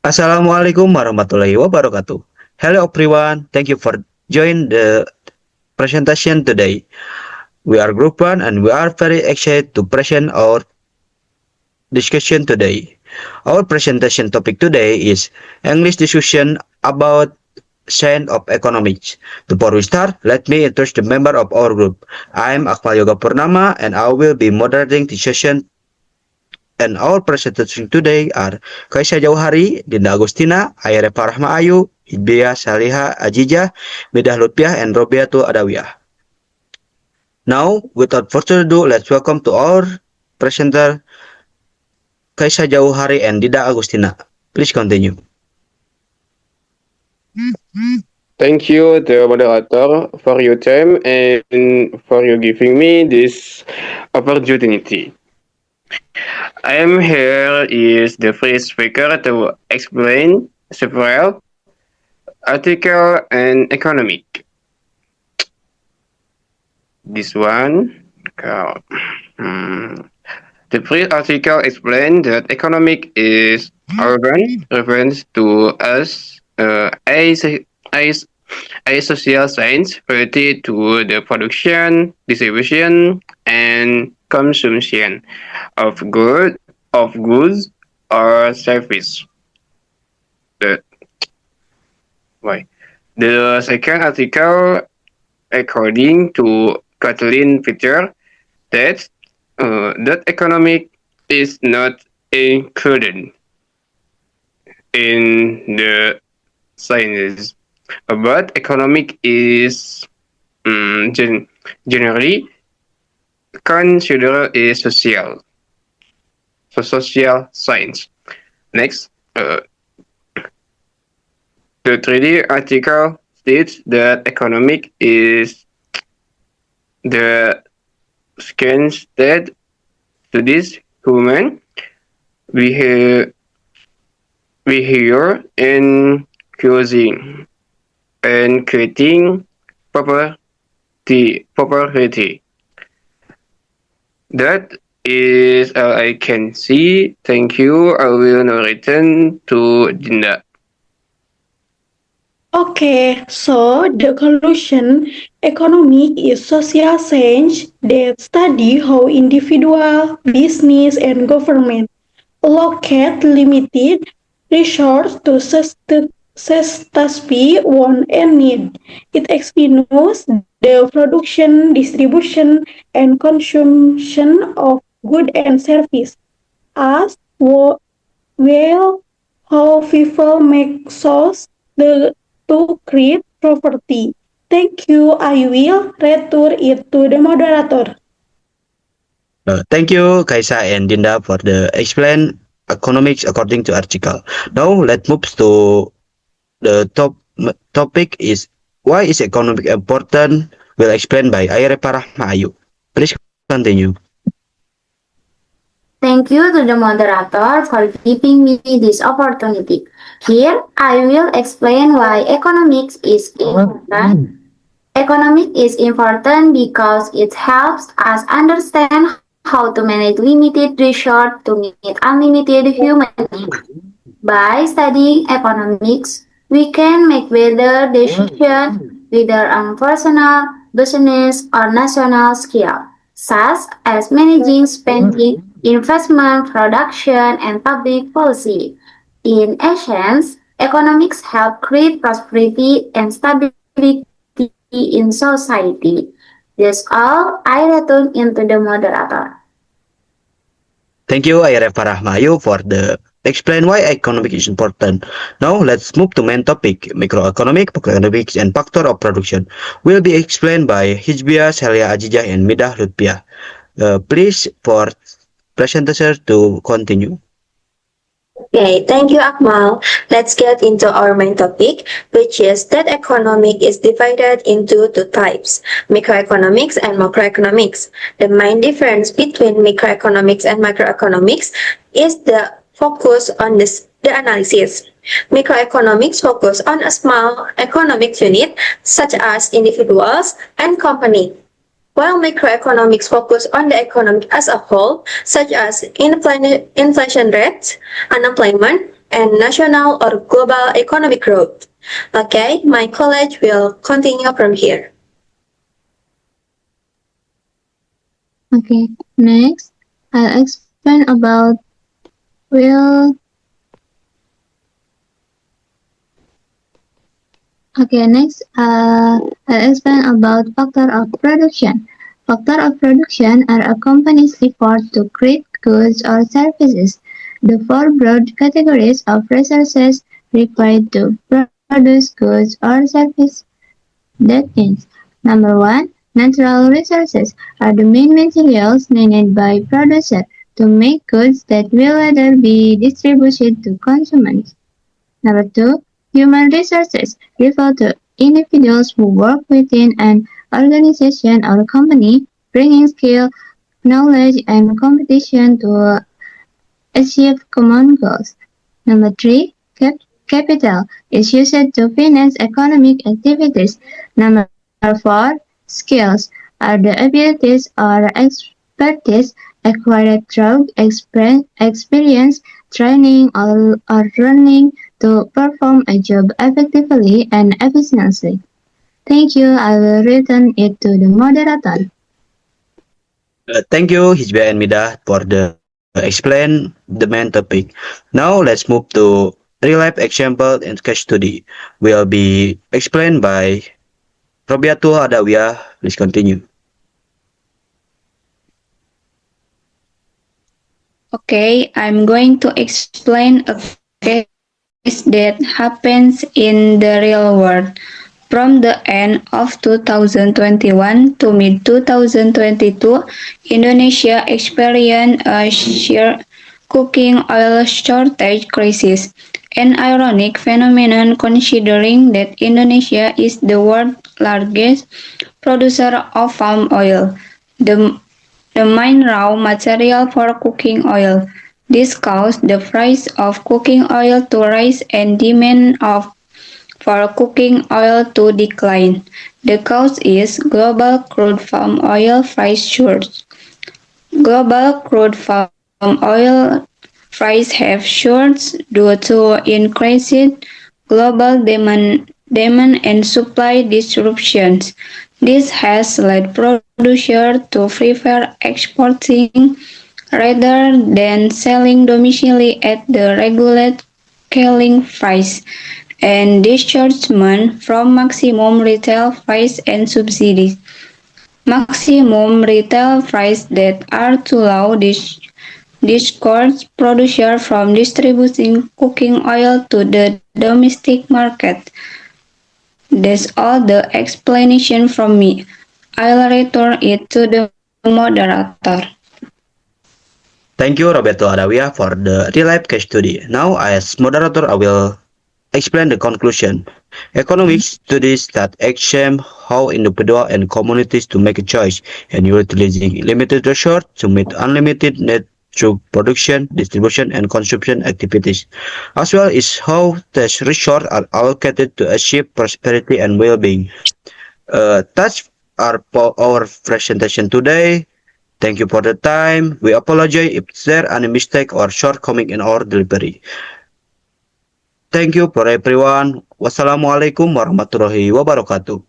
Assalamualaikum warahmatullahi wabarakatuh. Hello everyone, thank you for joining the presentation today. We are Group 1 and we are very excited to present our discussion today. Our presentation topic today is English discussion about science of economics. Before we start, let me introduce the member of our group. I am Akmal Yoga Purnama and I will be moderating the session. And our presenters today are Kaisa Jauhari, Dinda Agustina, Ayare Farahma Ayu, Hidbia Saliha Ajijah, Midah Lutfiah, and Robiatu Adawiyah. Now, without further ado, let's welcome to our presenter Kaisa Jauhari and Dinda Agustina. Please continue. Thank you, the moderator, for your time and for you giving me this opportunity. I am here is the first speaker to explain several article and economic. This one, uh, hmm, the first article explains that economic is urban refers to us as a social science related to the production, distribution, and consumption of goods or service. The why? The second article, according to Kathleen Fisher, that that economic is not included in the sciences, but economic is generally considered a social science. Next, the 3D article states that economic is the science that studies human behavior, behavior and causing and creating property. That is all I can see. Thank you. I will now return to Dinda. Okay, so the conclusion economic is social science that study how individual, business, and government allocate limited resources to satisfy want and need. It explains the production, distribution, and consumption of goods and service as well how people make source the to create property. Thank you. I will return it to the moderator. Thank you, Kaisa and Dinda, for the explain economics according to article. Now, let's move to the topic is why is economic important? Will explain by Ayare Parahma Ayu. Please continue. Thank you to the moderator for giving me this opportunity. Here, I will explain why economics is important. Economic is important because it helps us understand how to manage limited resources to meet unlimited human needs. By studying economics, we can make better decisions whether on personal, business, or national scale, such as managing spending, investment, production, and public policy. In essence, economics help create prosperity and stability in society. That's all. I return into the moderator. Thank you, Ayare Parahmayu, for the explain why economic is important. Now let's move to main topic, microeconomic, macroeconomics, and factor of production. Will be explained by Hizbia, Celia Ajijah, and Midah Lutfiah. Please for presenter to continue. Okay, thank you, Akmal. Let's get into our main topic, which is that economic is divided into two types, microeconomics and macroeconomics. The main difference between microeconomics and macroeconomics is the focus on the analysis. Microeconomics focus on a small economic unit such as individuals and company, while macroeconomics focus on the economy as a whole, such as inflation rates, unemployment, and national or global economic growth. Okay, my college will continue from here. Okay, next, I'll explain about will. Okay, next, I'll explain about factor of production. Factor of production are a company's effort to create goods or services. The four broad categories of resources required to produce goods or services. That means, number one, natural resources are the main materials needed by producers to make goods that will later be distributed to consumers. Number two, human resources refer to individuals who work within an organization or company, bringing skill, knowledge, and competition to achieve common goals. Number three, capital is used to finance economic activities. Number four, skills are the abilities or expertise acquired through experience, training, or learning to perform a job effectively and efficiently. Thank you. I will return it to the moderator. Thank you, Hizbah and Midah, for the explain the main topic. Now let's move to real life example and case study. Will be explained by Robiatul Adawiyah. Please continue. Okay, I'm going to explain a case that happens in the real world. From the end of 2021 to mid 2022, Indonesia experienced a sheer cooking oil shortage crisis, an ironic phenomenon considering that Indonesia is the world's largest producer of palm oil. The the main raw material for cooking oil. This caused the price of cooking oil to rise and demand for cooking oil to decline. The cause is global crude palm oil price surge. Global crude palm oil prices have surged due to increased global demand and supply disruptions. This has led producers to prefer exporting rather than selling domestically at the regulated selling price and dischargement from maximum retail price and subsidies. Maximum retail price that are too low discourage producers from distributing cooking oil to the domestic market. That's all the explanation from me. I'll return it to the moderator. Thank you, Roberto Adawiyah, for the real life case study. Now, as moderator, I will explain the conclusion. Economics studies that examine how individuals and communities to make a choice and utilizing limited resources to meet unlimited need through production, distribution, and consumption activities, as well as how these resources are allocated to achieve prosperity and well-being. That's our presentation today. Thank you for the time. We apologize if there any mistake or shortcoming in our delivery. Thank you for everyone. Wassalamualaikum warahmatullahi wabarakatuh.